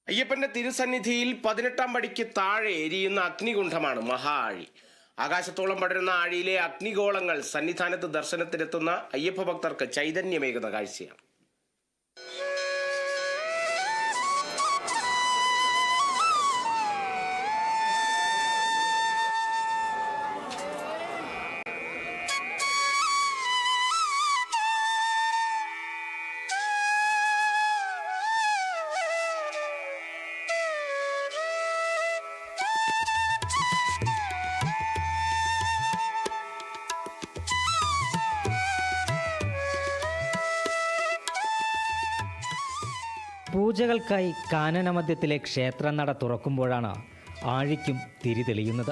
അയ്യപ്പന്റെ തിരുസന്നിധിയിൽ 18-ാം പടിക്ക് താഴെ എരിയുന്ന അഗ്നികുണ്ഠമാണ് മഹാ ആഴി. ആകാശത്തോളം പടരുന്ന ആഴിയിലെ അഗ്നിഗോളങ്ങൾ സന്നിധാനത്ത് ദർശനത്തിനെത്തുന്ന അയ്യപ്പ ഭക്തർക്ക് ചൈതന്യമേകുന്ന കാഴ്ചയാണ്. പൂജകൾക്കായി കാനനമധ്യത്തിലെ ക്ഷേത്രനട തുറക്കുമ്പോഴാണ് ആഴിക്കും തിരി തെളിയുന്നത്.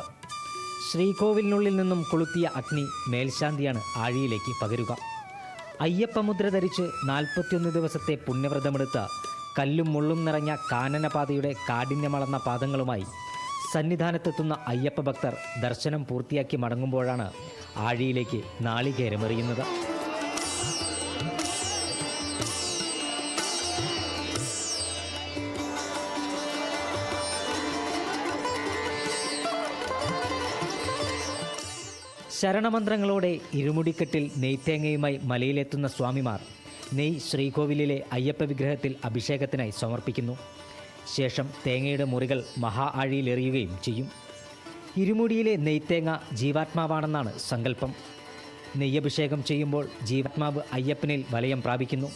ശ്രീകോവിലിനുള്ളിൽ നിന്നും കൊളുത്തിയ അഗ്നി മേൽശാന്തിയാണ് ആഴിയിലേക്ക് പകരുക. അയ്യപ്പമുദ്ര ധരിച്ച് 41 ദിവസത്തെ പുണ്യവ്രതമെടുത്ത് കല്ലും മുള്ളും നിറഞ്ഞ കാനനപാതയുടെ കാഠിന്യമളന്ന പാദങ്ങളുമായി സന്നിധാനത്തെത്തുന്ന അയ്യപ്പ ഭക്തർ ദർശനം പൂർത്തിയാക്കി മടങ്ങുമ്പോഴാണ് ആഴിയിലേക്ക് നാളികേരമെറിയുന്നത്. ശരണമന്ത്രങ്ങളോടെ ഇരുമുടിക്കെട്ടിൽ നെയ്ത്തേങ്ങയുമായി മലയിലെത്തുന്ന സ്വാമിമാർ നെയ് ശ്രീകോവിലിലെ അയ്യപ്പ വിഗ്രഹത്തിൽ അഭിഷേകത്തിനായി സമർപ്പിക്കുന്നു. ശേഷം തേങ്ങയുടെ മുറികൾ മഹാ ആഴിയിലെറിയുകയും ചെയ്യും. ഇരുമുടിയിലെ നെയ്ത്തേങ്ങ ജീവാത്മാവാണെന്നാണ് സങ്കല്പം. നെയ്യഭിഷേകം ചെയ്യുമ്പോൾ ജീവാത്മാവ് അയ്യപ്പനിൽ വലയം പ്രാപിക്കുന്നു.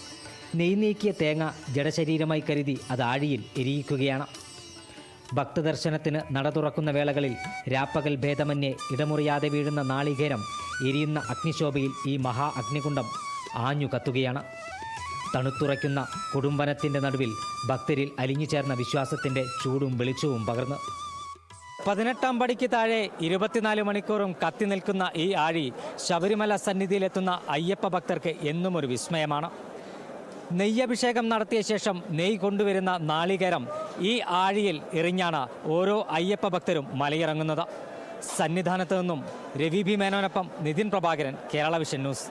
നെയ് നീക്കിയ തേങ്ങ ജഡശരീരമായി കരുതി അത് ആഴിയിൽ എരിയിക്കുകയാണ്. ഭക്തദർശനത്തിന് നട തുറക്കുന്ന വേളകളിൽ രാപ്പകൽ ഭേദമന്യേ ഇടമുറിയാതെ വീഴുന്ന നാളികേരം എരിയുന്ന അഗ്നിശോഭയിൽ ഈ മഹാ അഗ്നികുണ്ഡം ആഞ്ഞു കത്തുകയാണ്. തണുത്തുറയ്ക്കുന്ന കൊടുമ്പനത്തിൻ്റെ നടുവിൽ ഭക്തരിൽ അലിഞ്ഞു ചേർന്ന വിശ്വാസത്തിൻ്റെ ചൂടും വെളിച്ചവും പകർന്ന് 18-ാം പടിക്ക് താഴെ 24 മണിക്കൂറും കത്തി നിൽക്കുന്ന ഈ ആഴി ശബരിമല സന്നിധിയിലെത്തുന്ന അയ്യപ്പ ഭക്തർക്ക് എന്നും ഒരു വിസ്മയമാണ്. നെയ്യഭിഷേകം നടത്തിയ ശേഷം നെയ്യ് കൊണ്ടുവരുന്ന നാളികേരം ഈ ആഴിയിൽ എറിഞ്ഞാണ് ഓരോ അയ്യപ്പ ഭക്തരും മലയിറങ്ങുന്നത്. സന്നിധാനത്ത് നിന്നും രവി ബി മേനോനൊപ്പം നിതിൻ പ്രഭാകരൻ, കേരള വിഷൻ ന്യൂസ്.